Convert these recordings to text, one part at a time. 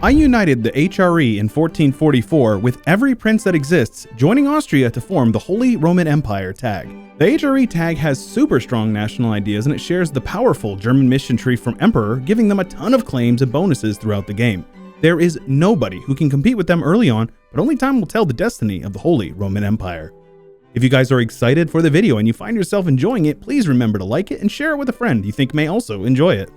I united the HRE in 1444 with every prince that exists, joining Austria to form the Holy Roman Empire tag. The HRE tag has super strong national ideas, and it shares the powerful German mission tree from Emperor, giving them a ton of claims and bonuses throughout the game. There is nobody who can compete with them early on, but only time will tell the destiny of the Holy Roman Empire. If you guys are excited for the video and you find yourself enjoying it, please remember to like it and share it with a friend you think may also enjoy it.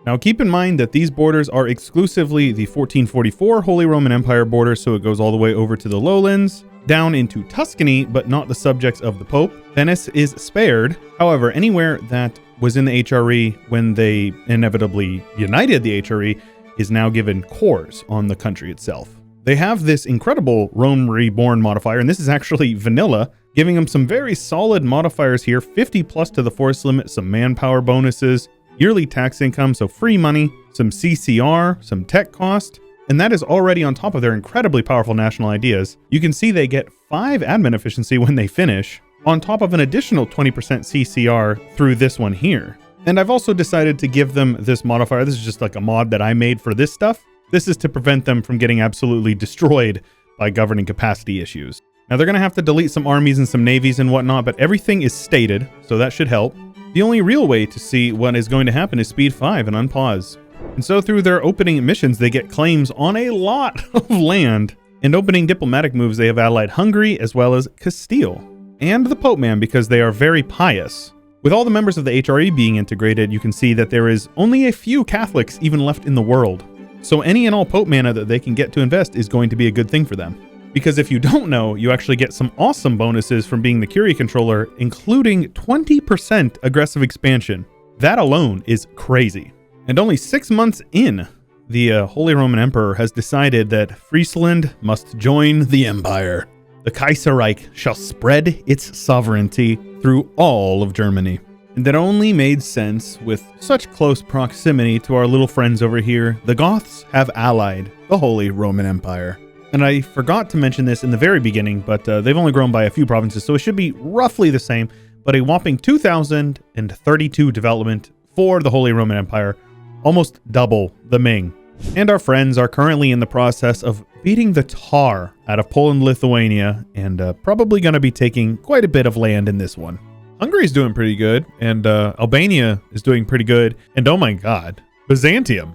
Now keep in mind that these borders are exclusively the 1444 Holy Roman Empire border, so it goes all the way over to the lowlands, down into Tuscany, but not the subjects of the Pope. Venice is spared. However, anywhere that was in the HRE when they inevitably united the HRE is now given cores on the country itself. They have this incredible Rome Reborn modifier, and this is actually vanilla, giving them some very solid modifiers here, 50 plus to the force limit, some manpower bonuses, yearly tax income, so free money, some CCR, some tech cost, and that is already on top of their incredibly powerful national ideas. You can see they get 5 admin efficiency when they finish, on top of an additional 20% CCR through this one here. And I've also decided to give them this modifier. This is just like a mod that I made for this stuff. This is to prevent them from getting absolutely destroyed by governing capacity issues. Now they're going to have to delete some armies and some navies and whatnot, but everything is stated, so that should help. The only real way to see what is going to happen is speed 5 and unpause. And so through their opening missions, they get claims on a lot of land. And opening diplomatic moves, they have allied Hungary as well as Castile. And the Pope Man, because they are very pious. With all the members of the HRE being integrated, you can see that there is only a few Catholics even left in the world. So any and all Pope mana that they can get to invest is going to be a good thing for them. Because if you don't know, you actually get some awesome bonuses from being the Curie controller, including 20% aggressive expansion. That alone is crazy. And only 6 months in, the Holy Roman Emperor has decided that Friesland must join the Empire. The Kaiserreich shall spread its sovereignty through all of Germany. And that only made sense with such close proximity to our little friends over here. The Goths have allied the Holy Roman Empire. And I forgot to mention this in the very beginning, but they've only grown by a few provinces, so it should be roughly the same, but a whopping 2,032 development for the Holy Roman Empire, almost double the Ming. And our friends are currently in the process of beating the tar out of Poland, Lithuania, and probably going to be taking quite a bit of land in this one. Hungary's doing pretty good, and Albania is doing pretty good, and oh my god, Byzantium,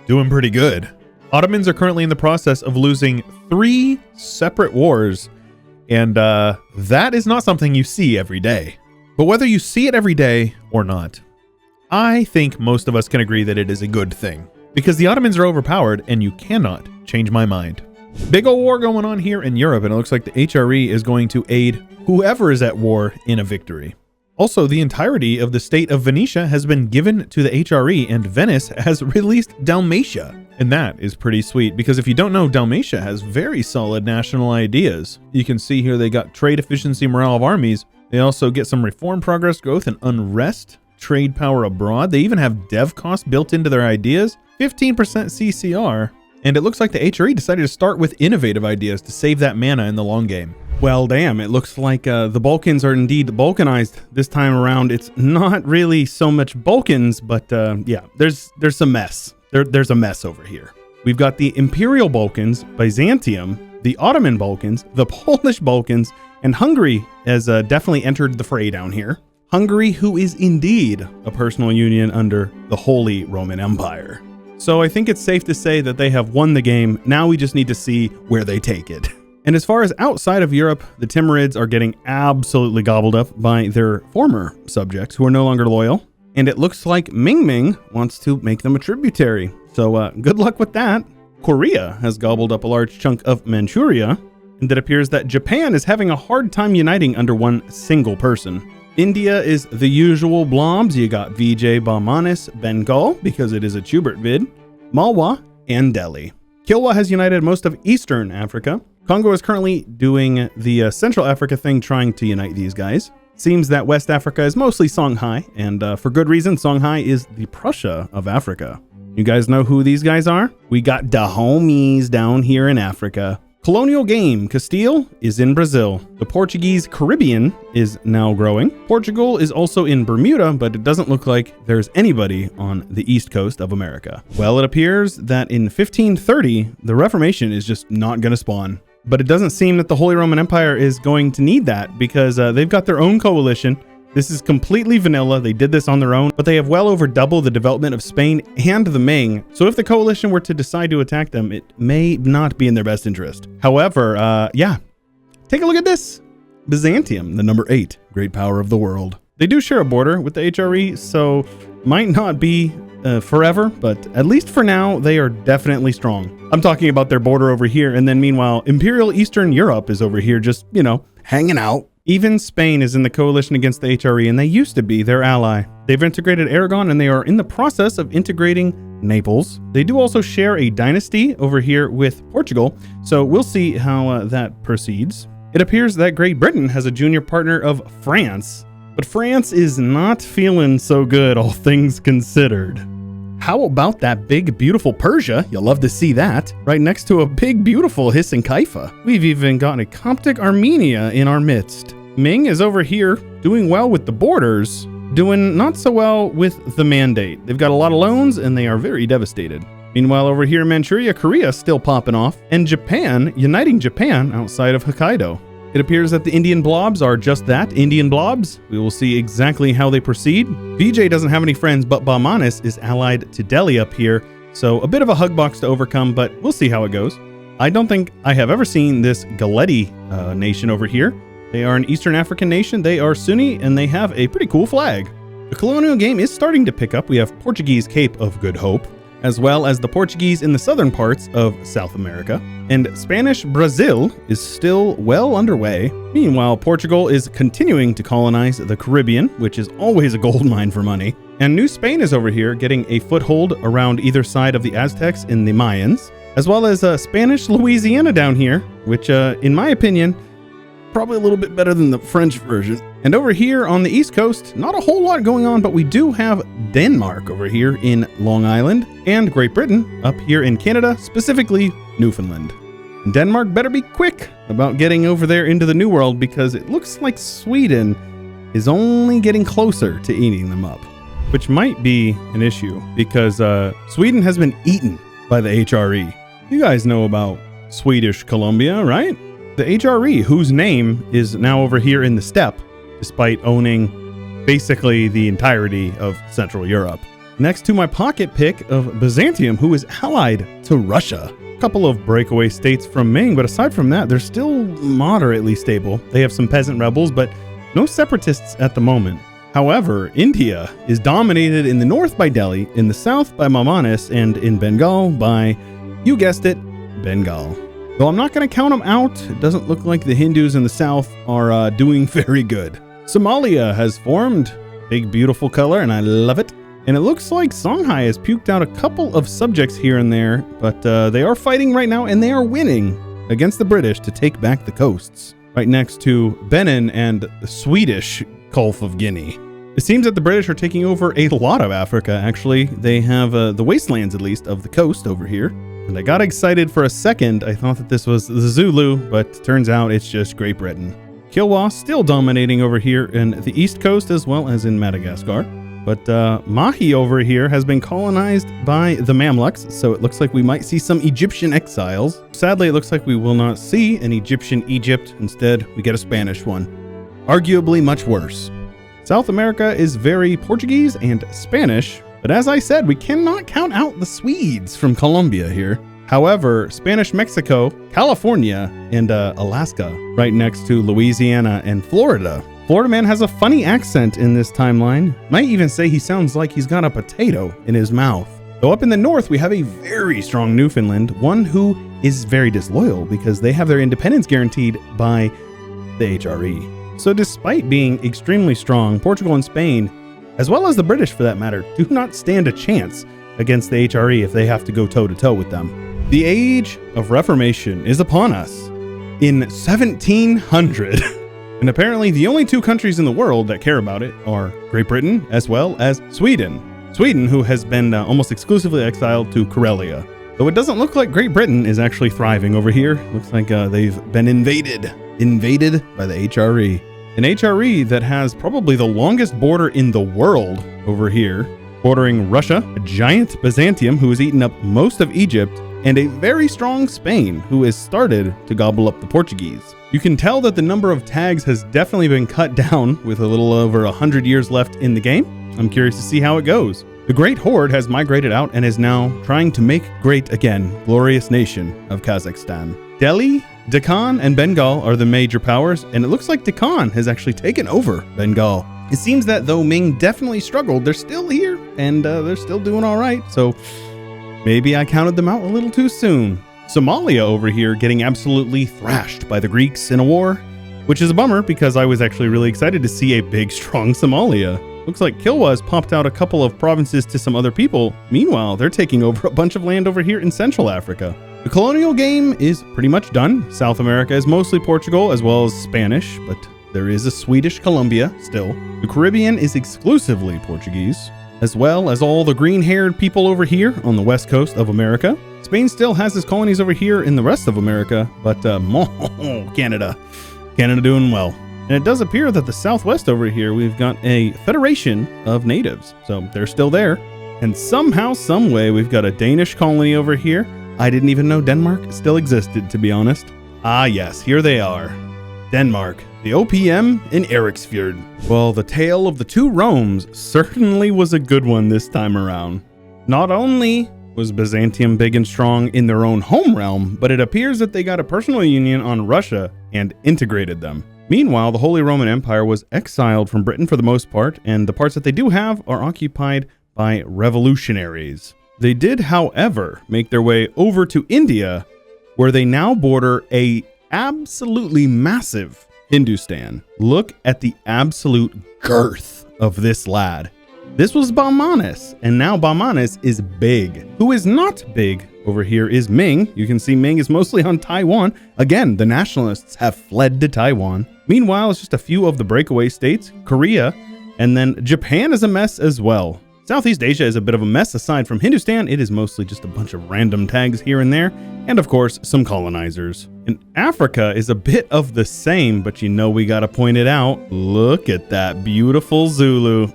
doing pretty good. Ottomans are currently in the process of losing 3 separate wars, and that is not something you see every day. But whether you see it every day or not, I think most of us can agree that it is a good thing, because the Ottomans are overpowered and you cannot change my mind. Big ol' war going on here in Europe, and it looks like the HRE is going to aid whoever is at war in a victory. Also, the entirety of the state of Venetia has been given to the HRE, and Venice has released Dalmatia. And that is pretty sweet, because if you don't know, Dalmatia has very solid national ideas. You can see here they got trade efficiency, morale of armies. They also get some reform progress, growth, and unrest, trade power abroad. They even have dev cost built into their ideas, 15% CCR. And it looks like the HRE decided to start with innovative ideas to save that mana in the long game. Well, damn, it looks like the Balkans are indeed Balkanized this time around. It's not really so much Balkans, but yeah, there's some mess. There's a mess over here. We've got the Imperial Balkans, Byzantium, the Ottoman Balkans, the Polish Balkans, and Hungary has definitely entered the fray down here. Hungary, who is indeed a personal union under the Holy Roman Empire. So I think it's safe to say that they have won the game. Now we just need to see where they take it. And as far as outside of Europe, the Timurids are getting absolutely gobbled up by their former subjects who are no longer loyal. And it looks like Ming Ming wants to make them a tributary. So good luck with that. Korea has gobbled up a large chunk of Manchuria. And it appears that Japan is having a hard time uniting under one single person. India is the usual blobs. You got Vijay Bamanis, Bengal, because it is a Chewbert vid, Malwa, and Delhi. Kilwa has united most of Eastern Africa. Congo is currently doing the Central Africa thing, trying to unite these guys. Seems that West Africa is mostly Songhai, and for good reason. Songhai is the Prussia of Africa. You guys know who these guys are? We got the homies down here in Africa. Colonial game, Castile is in Brazil. The Portuguese Caribbean is now growing. Portugal is also in Bermuda, but it doesn't look like there's anybody on the east coast of America. Well, it appears that in 1530, the Reformation is just not going to spawn. But it doesn't seem that the Holy Roman Empire is going to need that because they've got their own coalition. This is completely vanilla. They did this on their own, but they have well over double the development of Spain and the Ming. So if the coalition were to decide to attack them, it may not be in their best interest. However, yeah, take a look at this. Byzantium, the number 8 great power of the world. They do share a border with the HRE, so might not be forever, but at least for now, they are definitely strong. I'm talking about their border over here, and then meanwhile, Imperial Eastern Europe is over here just, you know, hanging out. Even Spain is in the coalition against the HRE, and they used to be their ally. They've integrated Aragon, and they are in the process of integrating Naples. They do also share a dynasty over here with Portugal, so we'll see how that proceeds. It appears that Great Britain has a junior partner of France, but France is not feeling so good, all things considered. How about that big, beautiful Persia? You'll love to see that. Right next to a big, beautiful Hiss-and-Kaifa. We've even got a Coptic Armenia in our midst. Ming is over here doing well with the borders, doing not so well with the mandate. They've got a lot of loans and they are very devastated. Meanwhile, over here in Manchuria, Korea still popping off, and Japan uniting Japan outside of Hokkaido. It appears that the Indian blobs are just that, Indian blobs. We will see exactly how they proceed. VJ doesn't have any friends, but Baumanis is allied to Delhi up here, so a bit of a hug box to overcome, but we'll see how it goes. I don't think I have ever seen this Galeti nation over here. They are an Eastern African nation, they are Sunni, and they have a pretty cool flag. The colonial game is starting to pick up. We have Portuguese Cape of Good Hope, as well as the Portuguese in the southern parts of South America. And Spanish Brazil is still well underway. Meanwhile, Portugal is continuing to colonize the Caribbean, which is always a gold mine for money. And New Spain is over here getting a foothold around either side of the Aztecs and the Mayans, as well as Spanish Louisiana down here, which in my opinion, probably a little bit better than the French version. And over here on the East Coast, not a whole lot going on, but we do have Denmark over here in Long Island and Great Britain up here in Canada, specifically Newfoundland. And Denmark better be quick about getting over there into the New World because it looks like Sweden is only getting closer to eating them up, which might be an issue because Sweden has been eaten by the HRE. You guys know about Swedish Columbia, right? The HRE, whose name is now over here in the steppe, despite owning basically the entirety of Central Europe. Next to my pocket pick of Byzantium, who is allied to Russia. A couple of breakaway states from Ming, but aside from that, they're still moderately stable. They have some peasant rebels, but no separatists at the moment. However, India is dominated in the north by Delhi, in the south by Baumanis, and in Bengal by, you guessed it, Bengal. Though I'm not going to count them out, it doesn't look like the Hindus in the south are doing very good. Somalia has formed. Big, beautiful color, and I love it. And it looks like Songhai has puked out a couple of subjects here and there, but they are fighting right now, and they are winning against the British to take back the coasts, right next to Benin and the Swedish Gulf of Guinea. It seems that the British are taking over a lot of Africa, actually. They have the wastelands, at least, of the coast over here. And I got excited for a second. I thought that this was the Zulu, but turns out it's just Great Britain. Kilwa still dominating over here in the East Coast as well as in Madagascar. But Mahi over here has been colonized by the Mamluks, so it looks like we might see some Egyptian exiles. Sadly, it looks like we will not see an Egyptian Egypt. Instead, we get a Spanish one. Arguably much worse. South America is very Portuguese and Spanish, but as I said, we cannot count out the Swedes from Colombia here. However, Spanish Mexico, California, and Alaska, right next to Louisiana and Florida. Florida man has a funny accent in this timeline. Might even say he sounds like he's got a potato in his mouth. Though up in the north, we have a very strong Newfoundland, one who is very disloyal because they have their independence guaranteed by the HRE. So despite being extremely strong, Portugal and Spain, as well as the British for that matter, do not stand a chance against the HRE if they have to go toe-to-toe with them. The age of Reformation is upon us in 1700. And apparently the only two countries in the world that care about it are Great Britain as well as Sweden. Sweden, who has been almost exclusively exiled to Karelia. Though it doesn't look like Great Britain is actually thriving over here. Looks like they've been invaded by the HRE. An HRE that has probably the longest border in the world over here, bordering Russia, a giant Byzantium who has eaten up most of Egypt, and a very strong Spain who has started to gobble up the Portuguese. You can tell that the number of tags has definitely been cut down with a little over 100 years left in the game. I'm curious to see how it goes. The Great Horde has migrated out and is now trying to make great again, glorious nation of Kazakhstan. Delhi, Deccan, and Bengal are the major powers, and it looks like Deccan has actually taken over Bengal. It seems that though Ming definitely struggled, they're still here, and they're still doing all right, so maybe I counted them out a little too soon. Somalia over here getting absolutely thrashed by the Greeks in a war, which is a bummer because I was actually really excited to see a big, strong Somalia. Looks like Kilwa has popped out a couple of provinces to some other people. Meanwhile, they're taking over a bunch of land over here in Central Africa. The colonial game is pretty much done. South America is mostly Portugal as well as Spanish, but there is a Swedish Colombia still. The Caribbean is exclusively Portuguese, as well as all the green-haired people over here on the west coast of America. Spain still has its colonies over here in the rest of America, but Canada doing well. And it does appear that the southwest over here, we've got a federation of natives. So they're still there. And somehow, some way, we've got a Danish colony over here. I didn't even know Denmark still existed, to be honest. Ah, yes, here they are. Denmark, the OPM in Eriksfjord. Well, the tale of the two Romes certainly was a good one this time around. Not only was Byzantium big and strong in their own home realm, but it appears that they got a personal union on Russia and integrated them. Meanwhile, the Holy Roman Empire was exiled from Britain for the most part, and the parts that they do have are occupied by revolutionaries. They did, however, make their way over to India, where they now border a absolutely massive Hindustan. Look at the absolute girth of this lad. This was Bahmanis, and now Bahmanis is big. Who is not big over here is Ming. You can see Ming is mostly on Taiwan. Again, the nationalists have fled to Taiwan. Meanwhile, it's just a few of the breakaway states, Korea, and then Japan is a mess as well. Southeast Asia is a bit of a mess. Aside from Hindustan, it is mostly just a bunch of random tags here and there, and of course, some colonizers. And Africa is a bit of the same, but you know we gotta point it out. Look at that beautiful Zulu.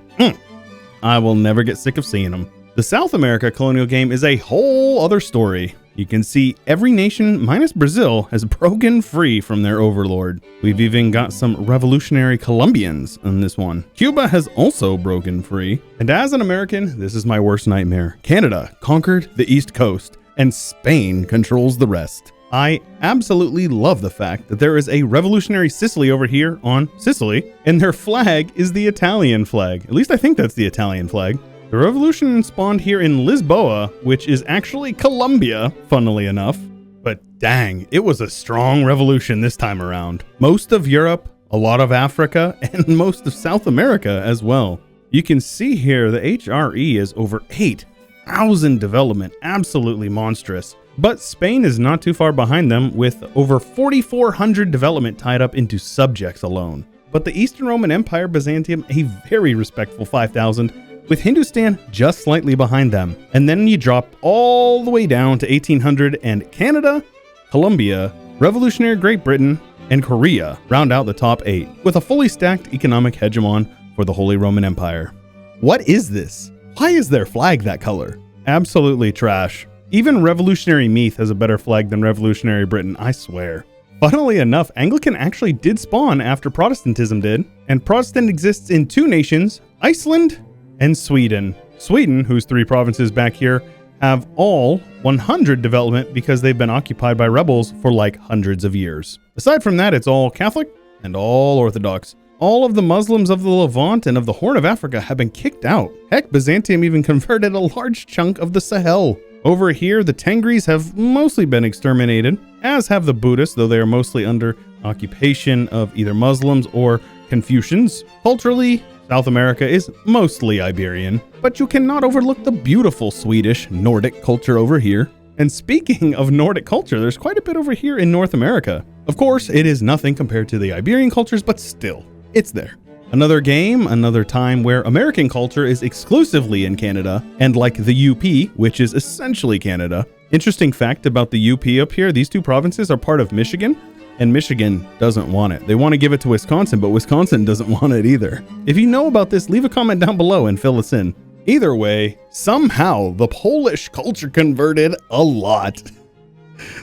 I will never get sick of seeing them. The South America colonial game is a whole other story. You can see every nation minus Brazil has broken free from their overlord. We've even got some revolutionary Colombians on this one. Cuba has also broken free. And as an American, this is my worst nightmare. Canada conquered the East Coast and Spain controls the rest. I absolutely love the fact that there is a revolutionary Sicily over here on Sicily, and their flag is the Italian flag. At least I think that's the Italian flag. The revolution spawned here in Lisboa, which is actually Colombia, funnily enough. But dang, it was a strong revolution this time around. Most of Europe, a lot of Africa, and most of South America as well. You can see here the HRE is over 8,000 development, absolutely monstrous. But Spain is not too far behind them with over 4,400 development tied up into subjects alone. But the Eastern Roman Empire, Byzantium, a very respectful 5,000, with Hindustan just slightly behind them. And then you drop all the way down to 1,800 and Canada, Colombia, Revolutionary Great Britain, and Korea round out the top 8 with a fully stacked economic hegemon for the Holy Roman Empire. What is this? Why is their flag that color? Absolutely trash. Even Revolutionary Meath has a better flag than Revolutionary Britain, I swear. Funnily enough, Anglican actually did spawn after Protestantism did, and Protestant exists in 2 nations, Iceland and Sweden. Sweden, whose 3 provinces back here, have all 100 development because they've been occupied by rebels for like hundreds of years. Aside from that, it's all Catholic and all Orthodox. All of the Muslims of the Levant and of the Horn of Africa have been kicked out. Heck, Byzantium even converted a large chunk of the Sahel. Over here, the Tengris have mostly been exterminated, as have the Buddhists, though they are mostly under occupation of either Muslims or Confucians. Culturally, South America is mostly Iberian, but you cannot overlook the beautiful Swedish Nordic culture over here. And speaking of Nordic culture, there's quite a bit over here in North America. Of course, it is nothing compared to the Iberian cultures, but still, it's there. Another game, another time where American culture is exclusively in Canada, and like the UP, which is essentially Canada, Interesting fact about the UP up here, these two provinces are part of Michigan, and Michigan doesn't want it. They want to give it to Wisconsin, but Wisconsin doesn't want it either. If you know about this, leave a comment down below and fill us in. Either way, somehow the Polish culture converted a lot.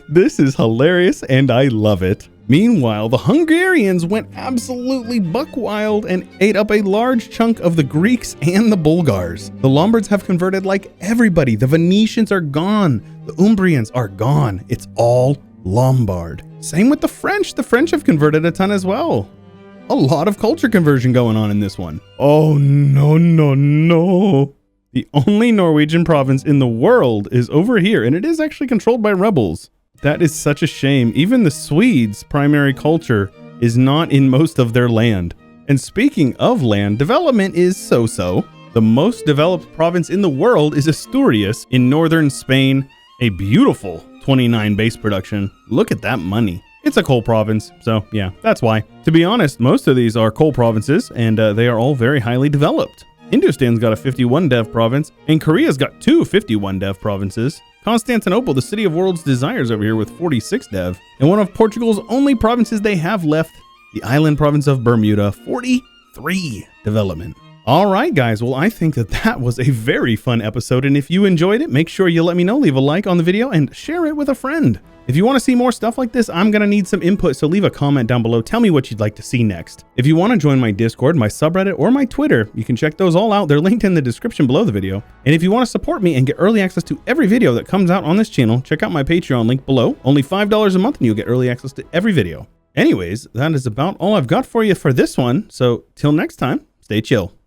This is hilarious and I love it. Meanwhile, the Hungarians went absolutely buck wild and ate up a large chunk of the Greeks and the Bulgars. The Lombards have converted like everybody. The Venetians are gone. The Umbrians are gone. It's all Lombard. Same with the French. The French have converted a ton as well. A lot of culture conversion going on in this one. Oh, no, no, no. The only Norwegian province in the world is over here, and it is actually controlled by rebels. That is such a shame. Even the Swedes' primary culture is not in most of their land. And speaking of land, development is so-so. The most developed province in the world is Asturias in northern Spain. A beautiful 29 base production. Look at that money. It's a coal province, so yeah, that's why. To be honest, most of these are coal provinces, and they are all very highly developed. Hindustan's got a 51 dev province, and Korea's got two 51 dev provinces. Constantinople, the city of world's desires over here with 46 dev, and one of Portugal's only provinces they have left, the island province of Bermuda, 43 development. All right, guys, well, I think that was a very fun episode, and if you enjoyed it, make sure you let me know, leave a like on the video, and share it with a friend. If you want to see more stuff like this, I'm going to need some input, so leave a comment down below. Tell me what you'd like to see next. If you want to join my Discord, my subreddit, or my Twitter, you can check those all out. They're linked in the description below the video. And if you want to support me and get early access to every video that comes out on this channel, check out my Patreon link below. Only $5 a month and you'll get early access to every video. Anyways, that is about all I've got for you for this one. So till next time, stay chill.